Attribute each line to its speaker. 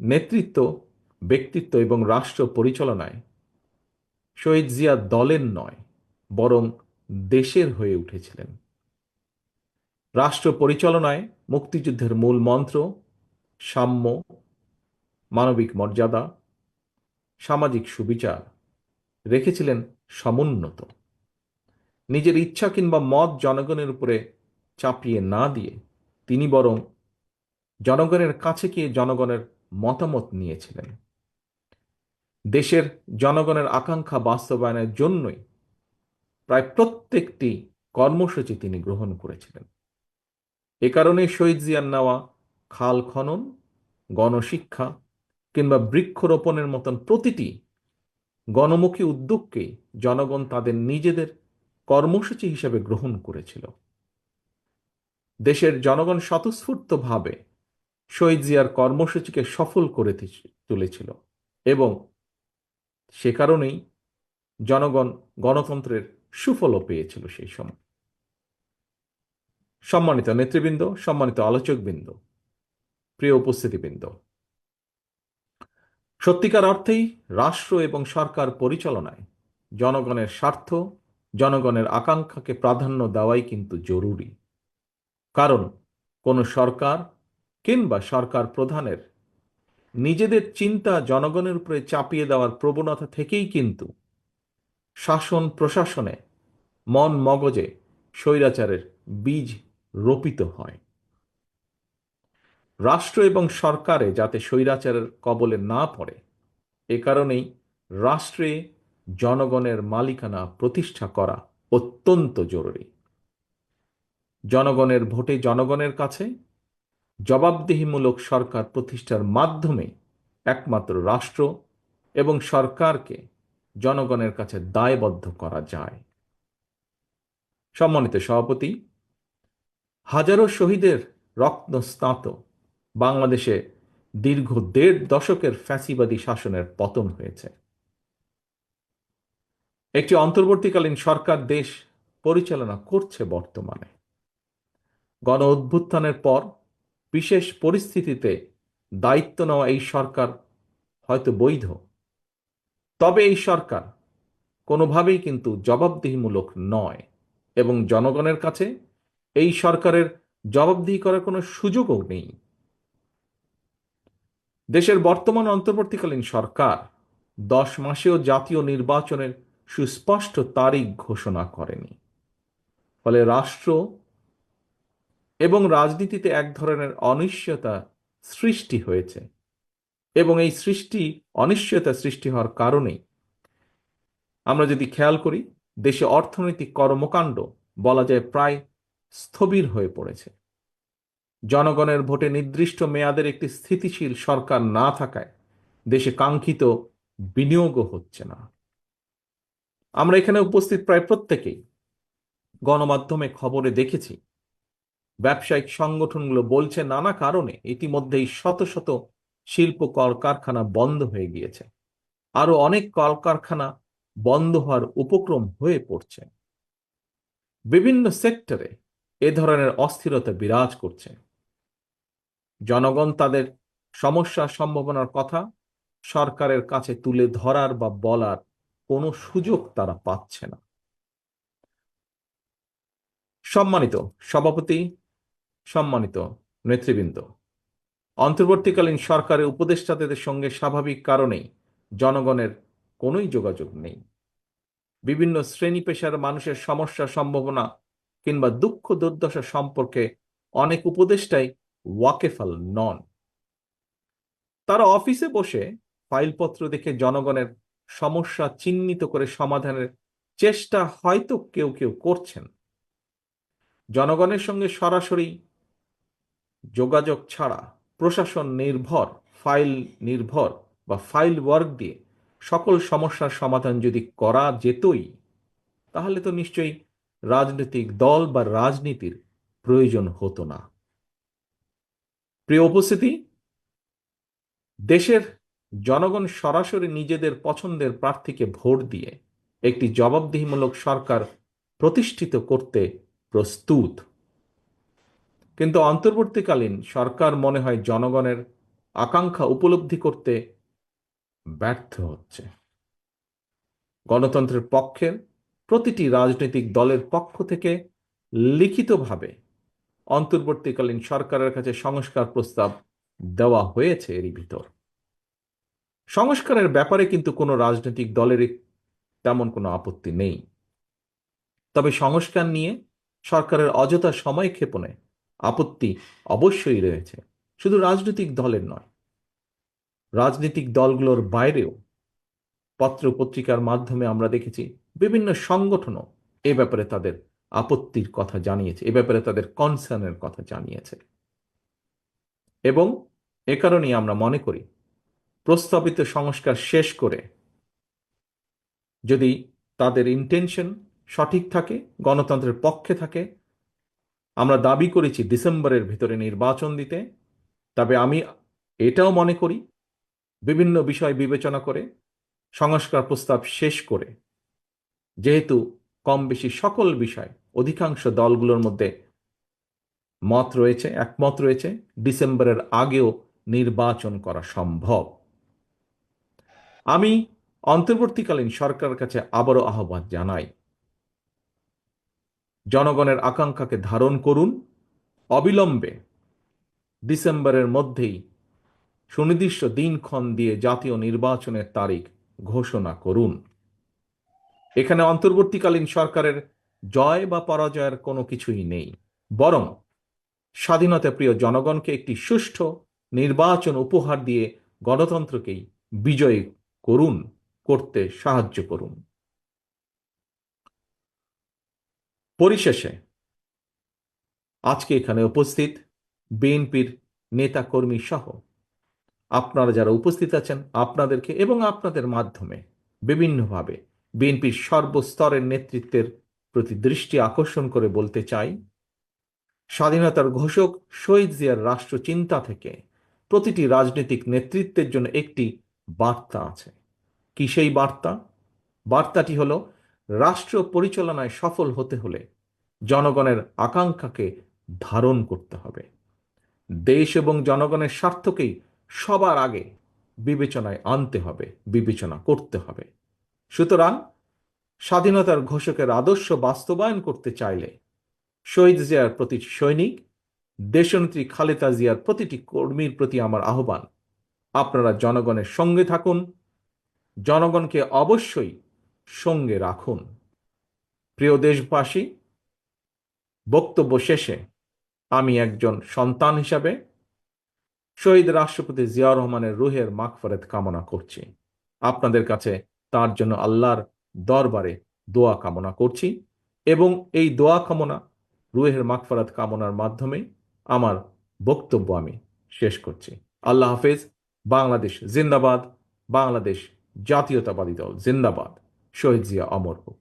Speaker 1: নেতৃত্ব, ব্যক্তিত্ব এবং রাষ্ট্র পরিচালনায় শহীদ জিয়া দলের নয়, বরং দেশের হয়ে উঠেছিলেন। রাষ্ট্র পরিচালনায় মুক্তিযুদ্ধের মূল মন্ত্র সাম্য, মানবিক মর্যাদা, সামাজিক সুবিচার রেখেছিলেন সমুন্নত। নিজের ইচ্ছা কিংবা মত জনগণের উপরে চাপিয়ে না দিয়ে তিনি বরং জনগণের কাছে গিয়ে জনগণের মতামত নিয়েছিলেন। দেশের জনগণের আকাঙ্ক্ষা বাস্তবায়নের জন্যই প্রায় প্রত্যেকটি কর্মসূচি তিনি গ্রহণ করেছিলেন। এ কারণে শহীদ জিয়ার নেওয়া খাল খনন, গণশিক্ষা কিংবা বৃক্ষরোপণের মতন প্রতিটি গণমুখী উদ্যোগকে জনগণ তাদের নিজেদের কর্মসূচি হিসেবে গ্রহণ করেছিল। দেশের জনগণ স্বতঃস্ফূর্তভাবে শহীদ জিয়ার কর্মসূচিকে সফল করে তুলেছিল এবং সে কারণেই জনগণ গণতন্ত্রের সুফলও পেয়েছিল সেই সময়। সম্মানিত নেতৃবৃন্দ, সম্মানিত আলোচকবৃন্দ, প্রিয় উপস্থিতিবৃন্দ, সত্যিকার অর্থেই রাষ্ট্র এবং সরকার পরিচালনায় জনগণের স্বার্থ, জনগণের আকাঙ্ক্ষাকে প্রাধান্য দেওয়াই কিন্তু জরুরি। কারণ কোনো সরকার কিংবা সরকার প্রধানের নিজেদের চিন্তা জনগণের উপরে চাপিয়ে দেওয়ার প্রবণতা থেকেই কিন্তু শাসন প্রশাসনে মন মগজে স্বৈরাচারের বীজ রোপিত হয়। রাষ্ট্র এবং সরকারে যাতে স্বৈরাচারের কবলে না পড়ে, এ কারণেই রাষ্ট্রে জনগণের মালিকানা প্রতিষ্ঠা করা অত্যন্ত জরুরি। জনগণের ভোটে জনগণের কাছে জবাবদিহিমূলক সরকার প্রতিষ্ঠার মাধ্যমে একমাত্র রাষ্ট্র এবং সরকারকে জনগণের কাছে দায়বদ্ধ করা যায়। সম্মানিত সভাপতি, হাজারো শহীদের রক্তস্নাত বাংলাদেশে দীর্ঘ ১.৫ দশকের ফ্যাসিবাদী শাসনের পতন হয়েছে। একটি অন্তর্বর্তীকালীন সরকার দেশ পরিচালনা করছে বর্তমানে। গণ অভ্যুত্থানের পর বিশেষ পরিস্থিতিতে দায়িত্ব নেওয়া এই সরকার হয়তো বৈধ, তবে এই সরকার কোনোভাবেই কিন্তু জবাবদিহিমূলক নয় এবং জনগণের কাছে এই সরকারের জবাবদিহি করার কোনো সুযোগও নেই। দেশের বর্তমান অন্তর্বর্তীকালীন সরকার ১০ মাসেও জাতীয় নির্বাচনের সুস্পষ্ট তারিখ ঘোষণা করেনি। ফলে রাষ্ট্র এবং রাজনীতিতে এক ধরনের অনিশ্চয়তা সৃষ্টি হয়েছে এবং এই অনিশ্চয়তা সৃষ্টি হওয়ার কারণেই আমরা যদি খেয়াল করি, দেশে অর্থনৈতিক কর্মকাণ্ড বলা যায় প্রায় স্থবির হয়ে পড়েছে। জনগণের ভোটে নির্দিষ্ট মেয়াদের একটি স্থিতিশীল সরকার না থাকায় দেশে কাঙ্ক্ষিত বিনিয়োগও হচ্ছে না। আমরা এখানে উপস্থিত প্রায় প্রত্যেকেই গণমাধ্যমে খবরে দেখেছি, ব্যবসায়িক সংগঠনগুলো বলছে নানা কারণে ইতিমধ্যেই শত শত শিল্প কলকারখানা বন্ধ হয়ে গিয়েছে। আরো অনেক কলকারখানা বন্ধ হওয়ার উপক্রম হয়ে পড়ছে। বিভিন্ন সেক্টরে এ ধরনের অস্থিরতা বিরাজ করছে। জনগণ তাদের সমস্যা সম্ভাবনার কথা সরকারের কাছে তুলে ধরার বা বলার কোনো সুযোগ তারা পাচ্ছে না। সম্মানিত সভাপতি, সম্মানিত নেতৃবৃন্দ, অন্তর্বর্তীকালীন সরকারের উপদেষ্টাদের সঙ্গে স্বাভাবিক কারণেই জনগণের কোনোই যোগাযোগ নেই। বিভিন্ন শ্রেণী পেশার মানুষের সমস্যা সম্ভাবনা কিংবা দুঃখ দুর্দশা সম্পর্কে অনেক উপদেষ্টাই ওয়াকেফাল নন। তারা অফিসে বসে ফাইলপত্র দেখে জনগণের সমস্যা চিহ্নিত করে সমাধানের চেষ্টা হয়তো কেউ কেউ করছেন। জনগণের সঙ্গে সরাসরি যোগাযোগ ছাড়া প্রশাসন নির্ভর, ফাইল নির্ভর বা ফাইল ওয়ার্ক দিয়ে সকল সমস্যার সমাধান যদি করা যেতই, তাহলে তো নিশ্চয়ই রাজনৈতিক দল বা রাজনীতির প্রয়োজন হতো না। প্রিয় উপস্থিতি, দেশের জনগণ সরাসরি নিজেদের পছন্দের প্রার্থীকে ভোট দিয়ে একটি জবাবদিহিমূলক সরকার প্রতিষ্ঠিত করতে প্রস্তুত। কিন্তু অন্তর্বর্তীকালীন সরকার মনে হয় জনগণের আকাঙ্ক্ষা উপলব্ধি করতে ব্যর্থ হচ্ছে। গণতন্ত্রের পক্ষের প্রতিটি রাজনৈতিক দলের পক্ষ থেকে লিখিতভাবে অন্তর্বর্তীকালীন সরকারের কাছে সংস্কার প্রস্তাব দেওয়া হয়েছে। এরই ভিতর সংস্কারের ব্যাপারে কিন্তু কোনো রাজনৈতিক দলের তেমন কোনো আপত্তি নেই। তবে সংস্কার নিয়ে সরকারের অযথা সময় ক্ষেপণে আপত্তি অবশ্যই রয়েছে, শুধু রাজনৈতিক দলের নয়, রাজনৈতিক দলগুলোর বাইরেও পত্র পত্রিকার মাধ্যমে আমরা দেখেছি বিভিন্ন সংগঠনও এ ব্যাপারে তাদের আপত্তির কথা জানিয়েছে, এ ব্যাপারে তাদের কনসার্নের কথা জানিয়েছে। এবং এ কারণেই আমরা মনে করি প্রস্তাবিত সংস্কার শেষ করে যদি তাদের ইন্টেনশন সঠিক থাকে, গণতন্ত্রের পক্ষে থাকে, আমরা দাবি করেছি ডিসেম্বরের ভিতরে নির্বাচন দিতে, তবে আমি এটাও মনে করি বিভিন্ন বিষয় বিবেচনা করে সংস্কার প্রস্তাব শেষ করে, যেহেতু কম বেশি সকল বিষয় অধিকাংশ দলগুলোর মধ্যে একমত রয়েছে, ডিসেম্বরের আগেও নির্বাচন করা সম্ভব। আমি অন্তর্বর্তীকালীন সরকারের কাছে আবারও আহ্বান জানাই, জনগণের আকাঙ্ক্ষাকে ধারণ করুন, অবিলম্বে ডিসেম্বরের মধ্যেই সুনির্দিষ্ট দিনক্ষণ দিয়ে জাতীয় নির্বাচনের তারিখ ঘোষণা করুন। এখানে অন্তর্বর্তীকালীন সরকারের জয় বা পরাজয়ের কোনো কিছুই নেই, বরং স্বাধীনতা প্রিয় জনগণকে একটি সুষ্ঠু নির্বাচন উপহার দিয়ে গণতন্ত্রকেই বিজয়ী করতে সাহায্য করুন। পরিশেষে আজকে এখানে উপস্থিত বিএনপির নেতা কর্মী সহ আপনারা যারা উপস্থিত আছেন, আপনাদেরকে এবং আপনাদের মাধ্যমে বিভিন্নভাবে বিএনপির সর্বস্তরের নেতৃত্বের প্রতি দৃষ্টি আকর্ষণ করে বলতে চাই, স্বাধীনতার ঘোষক শহীদ জিয়ার রাষ্ট্রচিন্তা থেকে প্রতিটি রাজনৈতিক নেতৃত্বের জন্য একটি বার্তা আছে। কি সেই বার্তা? বার্তাটি হলো, রাষ্ট্র পরিচালনায় সফল হতে হলে জনগণের আকাঙ্ক্ষাকে ধারণ করতে হবে, দেশ এবং জনগণের স্বার্থকেই সবার আগে বিবেচনায় আনতে হবে, বিবেচনা করতে হবে। সুতরাং স্বাধীনতার ঘোষকের আদর্শ বাস্তবায়ন করতে চাইলে শহীদ জিয়ার প্রতি সৈনিক, দেশনেত্রী খালেদা জিয়ার প্রতিটি কর্মীর প্রতি আমার আহ্বান, আপনারা জনগণের সঙ্গে থাকুন, জনগণকে অবশ্যই সঙ্গে রাখুন। প্রিয় দেশবাসী, বক্তব্য শেষে আমি একজন সন্তান হিসাবে শহীদ রাষ্ট্রপতি জিয়াউর রহমানের রুহের মাগফিরাত কামনা করছি। আপনাদের কাছে তার জন্য আল্লাহর দরবারে দোয়া কামনা করছি এবং এই দোয়া কামনা, রুহের মাগফিরাত কামনার মাধ্যমে আমার বক্তব্য আমি শেষ করছি। আল্লাহ হাফেজ। বাংলাদেশ জিন্দাবাদ। বাংলাদেশ জাতীয়তাবাদী দল জিন্দাবাদ। শহীদ জিয়া অমর হোক।